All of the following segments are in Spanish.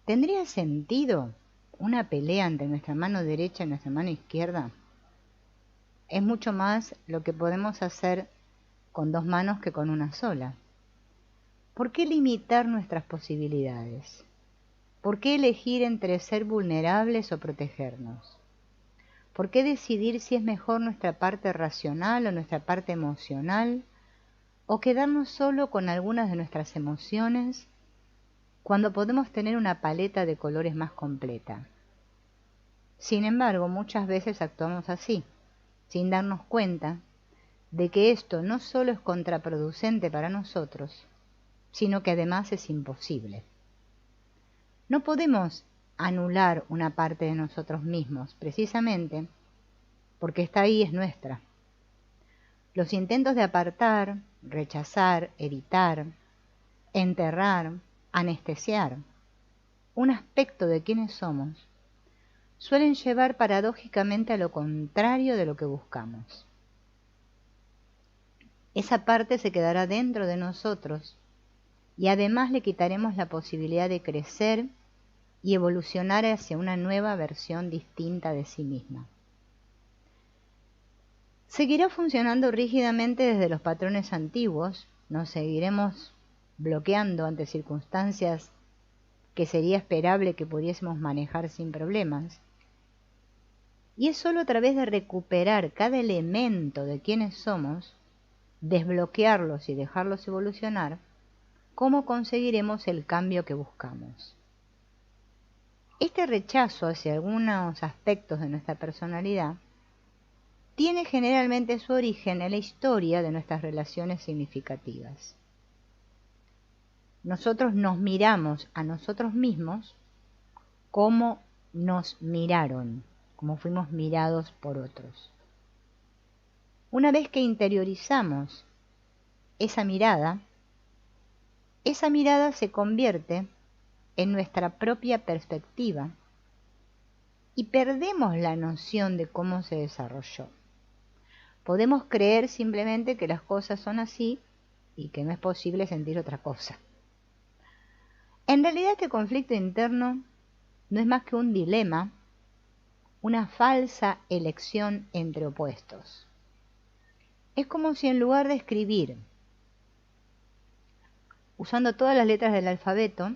¿Tendría sentido una pelea entre nuestra mano derecha y nuestra mano izquierda? Es mucho más lo que podemos hacer con dos manos que con una sola. ¿Por qué limitar nuestras posibilidades? ¿Por qué elegir entre ser vulnerables o protegernos? ¿Por qué decidir si es mejor nuestra parte racional o nuestra parte emocional? ¿O quedarnos solo con algunas de nuestras emociones cuando podemos tener una paleta de colores más completa? Sin embargo, muchas veces actuamos así, sin darnos cuenta de que esto no solo es contraproducente para nosotros, sino que además es imposible. No podemos anular una parte de nosotros mismos, precisamente porque esta ahí es nuestra. Los intentos de apartar, rechazar, evitar, enterrar, anestesiar un aspecto de quienes somos suelen llevar paradójicamente a lo contrario de lo que buscamos. Esa parte se quedará dentro de nosotros y además le quitaremos la posibilidad de crecer y evolucionar hacia una nueva versión distinta de sí misma. Seguirá funcionando rígidamente desde los patrones antiguos, nos seguiremos bloqueando ante circunstancias que sería esperable que pudiésemos manejar sin problemas, y es solo a través de recuperar cada elemento de quienes somos, desbloquearlos y dejarlos evolucionar, cómo conseguiremos el cambio que buscamos. Este rechazo hacia algunos aspectos de nuestra personalidad tiene generalmente su origen en la historia de nuestras relaciones significativas. Nosotros nos miramos a nosotros mismos como nos miraron, como fuimos mirados por otros. Una vez que interiorizamos esa mirada se convierte en nuestra propia perspectiva y perdemos la noción de cómo se desarrolló. Podemos creer simplemente que las cosas son así y que no es posible sentir otra cosa. En realidad este conflicto interno no es más que un dilema, una falsa elección entre opuestos. Es como si en lugar de escribir usando todas las letras del alfabeto,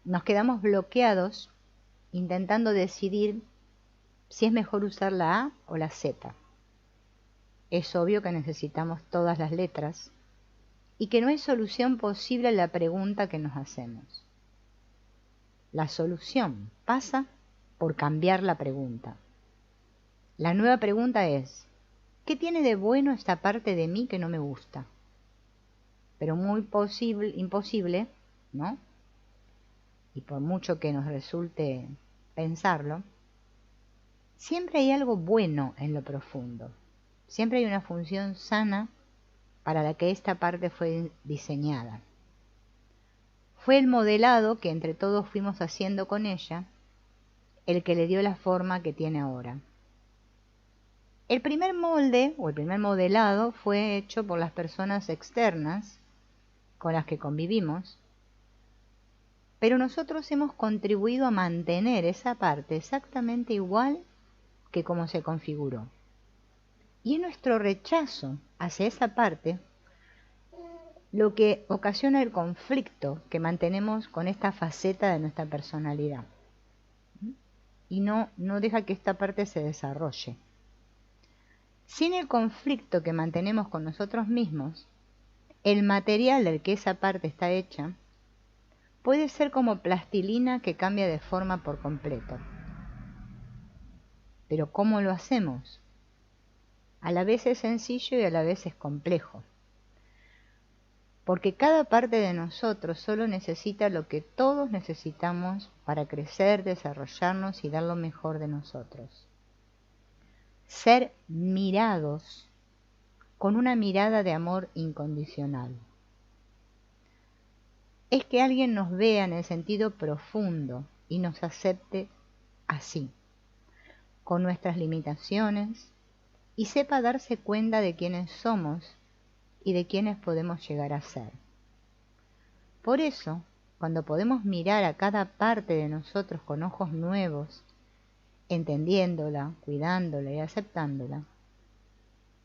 nos quedamos bloqueados intentando decidir si es mejor usar la A o la Z. Es obvio que necesitamos todas las letras y que no hay solución posible a la pregunta que nos hacemos. La solución pasa por cambiar la pregunta. La nueva pregunta es, ¿qué tiene de bueno esta parte de mí que no me gusta? Pero muy imposible, ¿no? Y por mucho que nos resulte pensarlo, siempre hay algo bueno en lo profundo. Siempre hay una función sana para la que esta parte fue diseñada. Fue el modelado que entre todos fuimos haciendo con ella el que le dio la forma que tiene ahora. El primer molde o el primer modelado fue hecho por las personas externas con las que convivimos, pero nosotros hemos contribuido a mantener esa parte exactamente igual que como se configuró. Y es nuestro rechazo hacia esa parte lo que ocasiona el conflicto que mantenemos con esta faceta de nuestra personalidad. Y no deja que esta parte se desarrolle. Sin el conflicto que mantenemos con nosotros mismos, el material del que esa parte está hecha puede ser como plastilina que cambia de forma por completo. Pero ¿cómo lo hacemos? A la vez es sencillo y a la vez es complejo. Porque cada parte de nosotros solo necesita lo que todos necesitamos para crecer, desarrollarnos y dar lo mejor de nosotros. Ser mirados con una mirada de amor incondicional. Es que alguien nos vea en el sentido profundo y nos acepte así, con nuestras limitaciones, y sepa darse cuenta de quiénes somos y de quiénes podemos llegar a ser. Por eso, cuando podemos mirar a cada parte de nosotros con ojos nuevos, entendiéndola, cuidándola y aceptándola,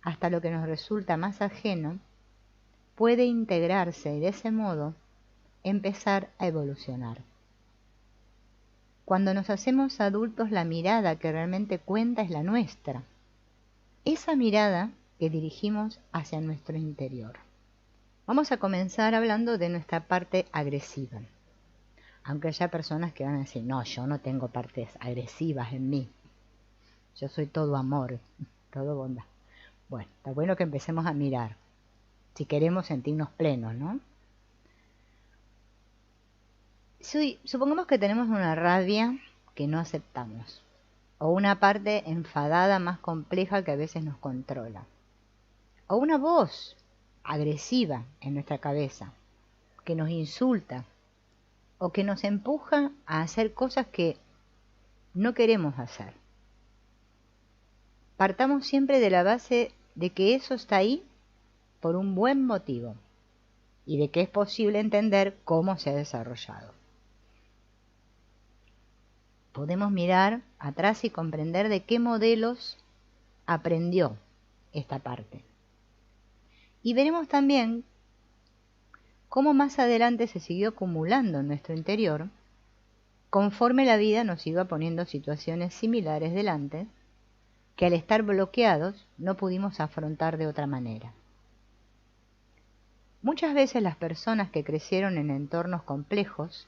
hasta lo que nos resulta más ajeno, puede integrarse y de ese modo empezar a evolucionar. Cuando nos hacemos adultos, la mirada que realmente cuenta es la nuestra, esa mirada que dirigimos hacia nuestro interior. Vamos a comenzar hablando de nuestra parte agresiva. Aunque haya personas que van a decir, no, yo no tengo partes agresivas en mí. Yo soy todo amor, todo bondad. Bueno, está bueno que empecemos a mirar, si queremos sentirnos plenos, ¿no? Supongamos que tenemos una rabia que no aceptamos, o una parte enfadada más compleja que a veces nos controla, o una voz agresiva en nuestra cabeza que nos insulta o que nos empuja a hacer cosas que no queremos hacer. Partamos siempre de la base de que eso está ahí por un buen motivo y de que es posible entender cómo se ha desarrollado. Podemos mirar atrás y comprender de qué modelos aprendió esta parte. Y veremos también cómo más adelante se siguió acumulando en nuestro interior conforme la vida nos iba poniendo situaciones similares delante que al estar bloqueados no pudimos afrontar de otra manera. Muchas veces las personas que crecieron en entornos complejos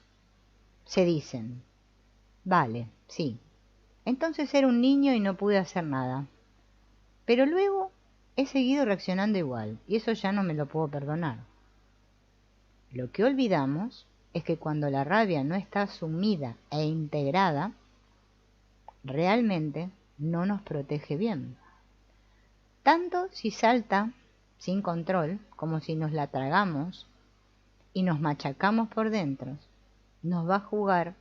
se dicen, vale, sí, entonces era un niño y no pude hacer nada, pero luego he seguido reaccionando igual y eso ya no me lo puedo perdonar. Lo que olvidamos es que cuando la rabia no está asumida e integrada, realmente no nos protege bien. Tanto si salta sin control como si nos la tragamos y nos machacamos por dentro, nos va a jugar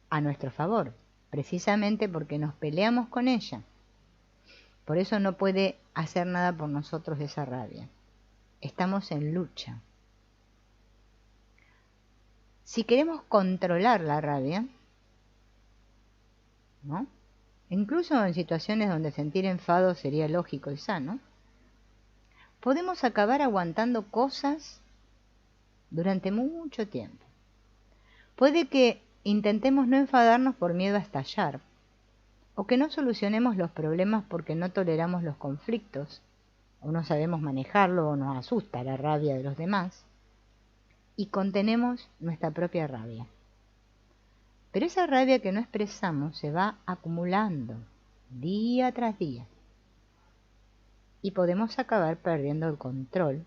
a nuestro favor, precisamente porque nos peleamos con ella. Por eso no puede hacer nada por nosotros esa rabia. Estamos en lucha. Si queremos controlar la rabia, ¿no? Incluso en situaciones donde sentir enfado sería lógico y sano, podemos acabar aguantando cosas durante mucho tiempo. Puede que intentemos no enfadarnos por miedo a estallar, o que no solucionemos los problemas porque no toleramos los conflictos, o no sabemos manejarlo, o nos asusta la rabia de los demás, y contenemos nuestra propia rabia. Pero esa rabia que no expresamos se va acumulando día tras día y podemos acabar perdiendo el control,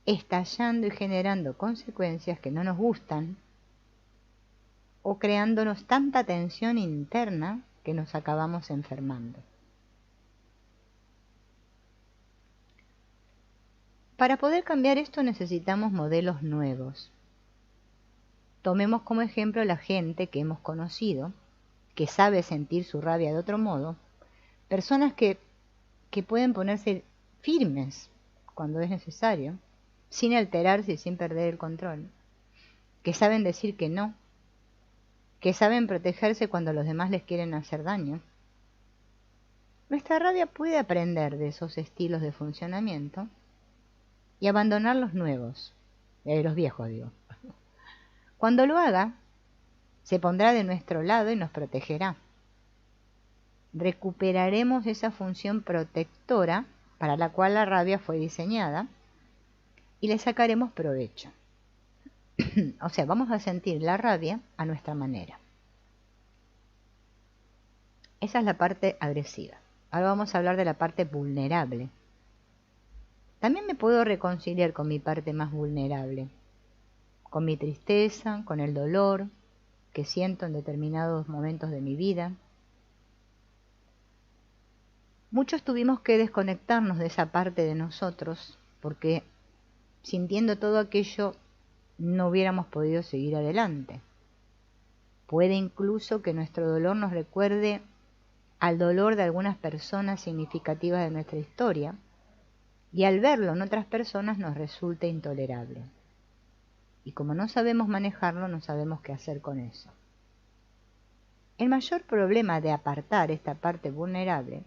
estallando y generando consecuencias que no nos gustan o creándonos tanta tensión interna que nos acabamos enfermando. Para poder cambiar esto necesitamos modelos nuevos. Tomemos como ejemplo la gente que hemos conocido, que sabe sentir su rabia de otro modo, personas que pueden ponerse firmes cuando es necesario, sin alterarse y sin perder el control, que saben decir que no, que saben protegerse cuando los demás les quieren hacer daño. Nuestra rabia puede aprender de esos estilos de funcionamiento y abandonar los nuevos, los viejos digo. Cuando lo haga, se pondrá de nuestro lado y nos protegerá. Recuperaremos esa función protectora para la cual la rabia fue diseñada y le sacaremos provecho. O sea, vamos a sentir la rabia a nuestra manera. Esa es la parte agresiva. Ahora vamos a hablar de la parte vulnerable. También me puedo reconciliar con mi parte más vulnerable, con mi tristeza, con el dolor que siento en determinados momentos de mi vida. Muchos tuvimos que desconectarnos de esa parte de nosotros porque sintiendo todo aquello no hubiéramos podido seguir adelante. Puede incluso que nuestro dolor nos recuerde al dolor de algunas personas significativas de nuestra historia y al verlo en otras personas nos resulte intolerable. Y como no sabemos manejarlo, no sabemos qué hacer con eso. El mayor problema de apartar esta parte vulnerable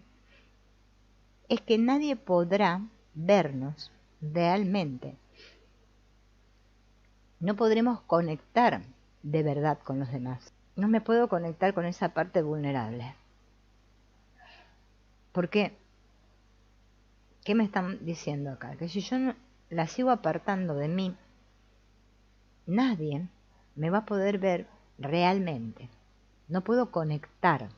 es que nadie podrá vernos realmente. No podremos conectar de verdad con los demás. No me puedo conectar con esa parte vulnerable. ¿Por qué? ¿Qué me están diciendo acá? Que si yo no la sigo apartando de mí, nadie me va a poder ver realmente. No puedo conectar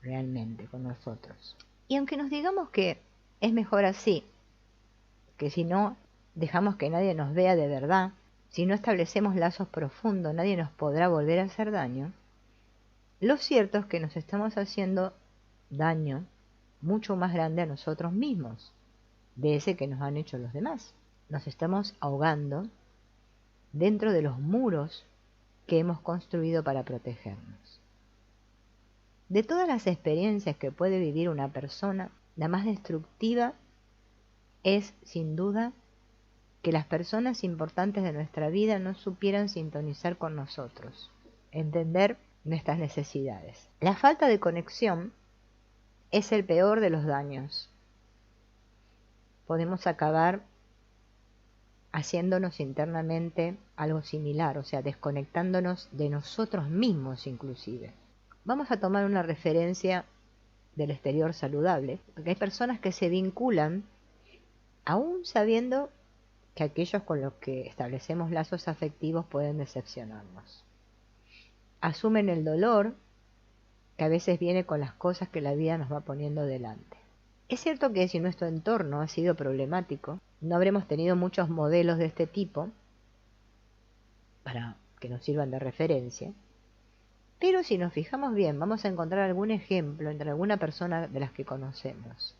realmente con nosotros. Y aunque nos digamos que es mejor así, que si no dejamos que nadie nos vea de verdad, si no establecemos lazos profundos, nadie nos podrá volver a hacer daño, lo cierto es que nos estamos haciendo daño mucho más grande a nosotros mismos, de ese que nos han hecho los demás. Nos estamos ahogando dentro de los muros que hemos construido para protegernos. De todas las experiencias que puede vivir una persona, la más destructiva es, sin duda, que las personas importantes de nuestra vida no supieran sintonizar con nosotros, entender nuestras necesidades. La falta de conexión es el peor de los daños. Podemos acabar haciéndonos internamente algo similar, o sea, desconectándonos de nosotros mismos inclusive. Vamos a tomar una referencia del exterior saludable, porque hay personas que se vinculan aún sabiendo que aquellos con los que establecemos lazos afectivos pueden decepcionarnos. Asumen el dolor que a veces viene con las cosas que la vida nos va poniendo delante. Es cierto que si nuestro entorno ha sido problemático, no habremos tenido muchos modelos de este tipo para que nos sirvan de referencia, pero si nos fijamos bien, vamos a encontrar algún ejemplo entre alguna persona de las que conocemos.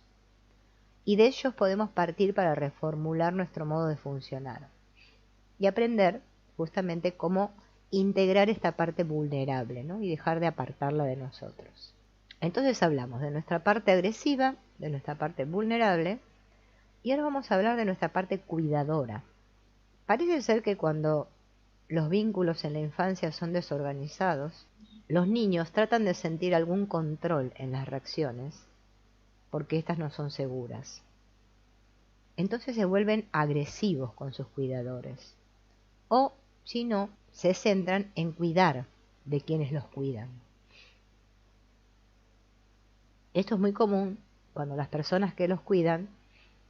Y de ellos podemos partir para reformular nuestro modo de funcionar y aprender justamente cómo integrar esta parte vulnerable, ¿no? Y dejar de apartarla de nosotros. Entonces hablamos de nuestra parte agresiva, de nuestra parte vulnerable, y ahora vamos a hablar de nuestra parte cuidadora. Parece ser que cuando los vínculos en la infancia son desorganizados, los niños tratan de sentir algún control en las reacciones, porque éstas no son seguras. Entonces se vuelven agresivos con sus cuidadores. O, si no, se centran en cuidar de quienes los cuidan. Esto es muy común cuando las personas que los cuidan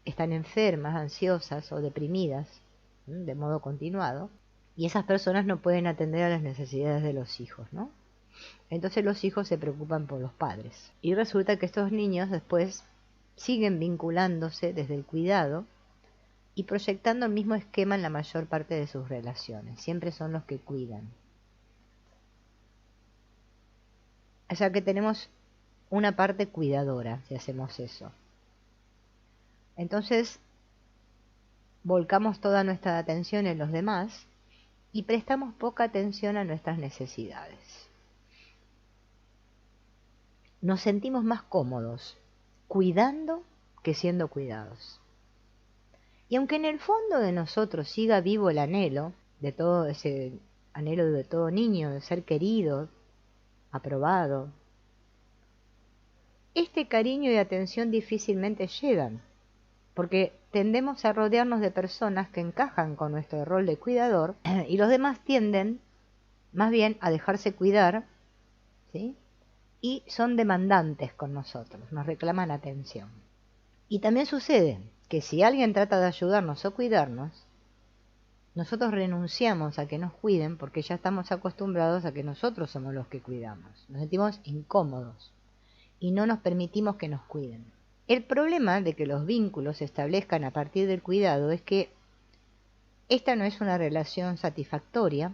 están enfermas, ansiosas o deprimidas de modo continuado, y esas personas no pueden atender a las necesidades de los hijos, ¿no? Entonces los hijos se preocupan por los padres. Y resulta que estos niños después siguen vinculándose desde el cuidado y proyectando el mismo esquema en la mayor parte de sus relaciones. Siempre son los que cuidan. O sea que tenemos una parte cuidadora si hacemos eso. Entonces volcamos toda nuestra atención en los demás y prestamos poca atención a nuestras necesidades. Nos sentimos más cómodos cuidando que siendo cuidados. Y aunque en el fondo de nosotros siga vivo el anhelo, de todo ese anhelo de todo niño, de ser querido, aprobado, este cariño y atención difícilmente llegan, porque tendemos a rodearnos de personas que encajan con nuestro rol de cuidador y los demás tienden más bien a dejarse cuidar, ¿sí? Y son demandantes con nosotros, nos reclaman atención. Y también sucede que si alguien trata de ayudarnos o cuidarnos, nosotros renunciamos a que nos cuiden porque ya estamos acostumbrados a que nosotros somos los que cuidamos. Nos sentimos incómodos y no nos permitimos que nos cuiden. El problema de que los vínculos se establezcan a partir del cuidado es que esta no es una relación satisfactoria,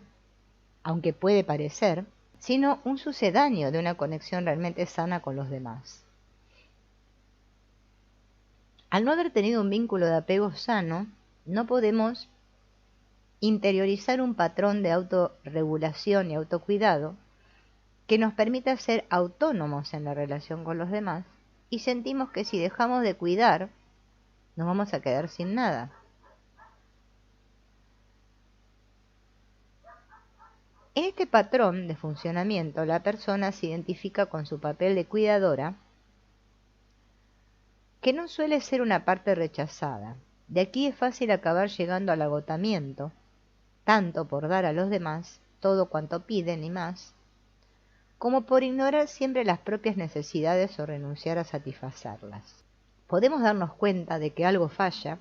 aunque puede parecer, sino un sucedáneo de una conexión realmente sana con los demás. Al no haber tenido un vínculo de apego sano, no podemos interiorizar un patrón de autorregulación y autocuidado que nos permita ser autónomos en la relación con los demás, y sentimos que si dejamos de cuidar, nos vamos a quedar sin nada. En este patrón de funcionamiento, la persona se identifica con su papel de cuidadora, que no suele ser una parte rechazada. De aquí es fácil acabar llegando al agotamiento, tanto por dar a los demás todo cuanto piden y más, como por ignorar siempre las propias necesidades o renunciar a satisfacerlas. Podemos darnos cuenta de que algo falla,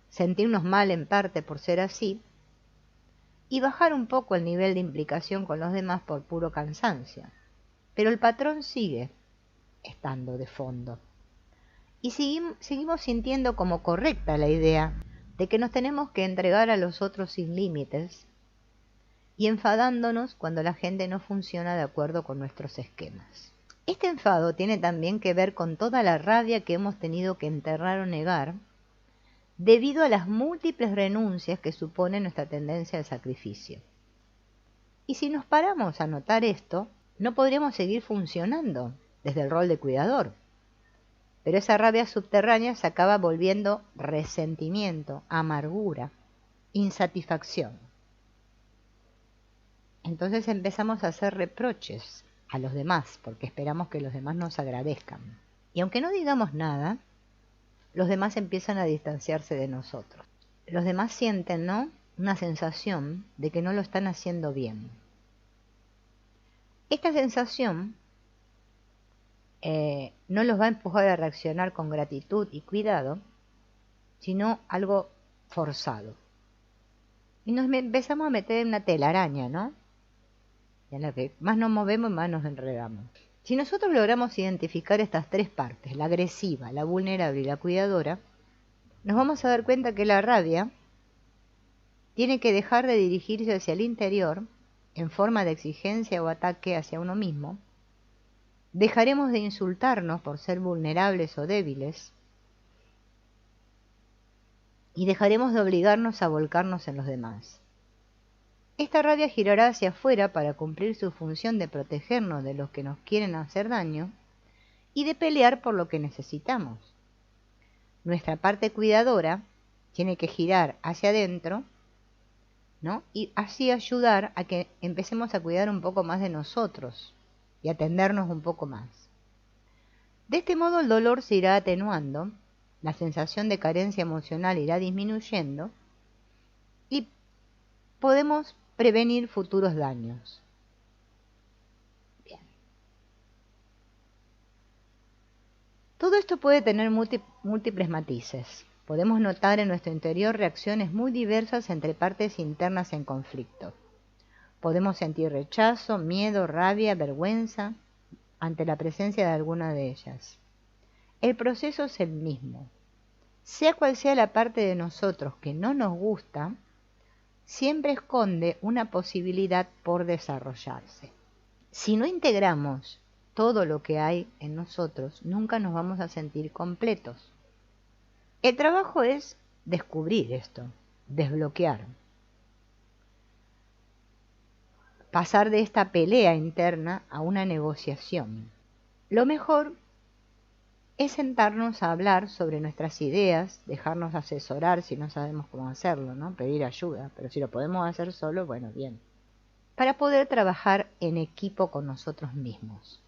sentirnos mal en parte por ser así, y bajar un poco el nivel de implicación con los demás por puro cansancio. Pero el patrón sigue estando de fondo. Y seguimos sintiendo como correcta la idea de que nos tenemos que entregar a los otros sin límites y enfadándonos cuando la gente no funciona de acuerdo con nuestros esquemas. Este enfado tiene también que ver con toda la rabia que hemos tenido que enterrar o negar debido a las múltiples renuncias que supone nuestra tendencia al sacrificio. Y si nos paramos a notar esto, no podríamos seguir funcionando desde el rol de cuidador. Pero esa rabia subterránea se acaba volviendo resentimiento, amargura, insatisfacción. Entonces empezamos a hacer reproches a los demás, porque esperamos que los demás nos agradezcan. Y aunque no digamos nada, los demás empiezan a distanciarse de nosotros. Los demás sienten, ¿no?, una sensación de que no lo están haciendo bien. Esta sensación no los va a empujar a reaccionar con gratitud y cuidado, sino algo forzado. Y nos empezamos a meter en una telaraña, ¿no?, en la que más nos movemos, más nos enredamos. Si nosotros logramos identificar estas tres partes, la agresiva, la vulnerable y la cuidadora, nos vamos a dar cuenta que la rabia tiene que dejar de dirigirse hacia el interior en forma de exigencia o ataque hacia uno mismo. Dejaremos de insultarnos por ser vulnerables o débiles y dejaremos de obligarnos a volcarnos en los demás. Esta rabia girará hacia afuera para cumplir su función de protegernos de los que nos quieren hacer daño y de pelear por lo que necesitamos. Nuestra parte cuidadora tiene que girar hacia adentro, ¿no?, y así ayudar a que empecemos a cuidar un poco más de nosotros y atendernos un poco más. De este modo el dolor se irá atenuando, la sensación de carencia emocional irá disminuyendo y podemos prevenir futuros daños. Bien. Todo esto puede tener múltiples matices. Podemos notar en nuestro interior reacciones muy diversas entre partes internas en conflicto. Podemos sentir rechazo, miedo, rabia, vergüenza ante la presencia de alguna de ellas. El proceso es el mismo. Sea cual sea la parte de nosotros que no nos gusta, siempre esconde una posibilidad por desarrollarse. Si no integramos todo lo que hay en nosotros, nunca nos vamos a sentir completos. El trabajo es descubrir esto, desbloquear, pasar de esta pelea interna a una negociación. Lo mejor es sentarnos a hablar sobre nuestras ideas, dejarnos asesorar si no sabemos cómo hacerlo, ¿no?, pedir ayuda, pero si lo podemos hacer solo, bueno, bien, para poder trabajar en equipo con nosotros mismos.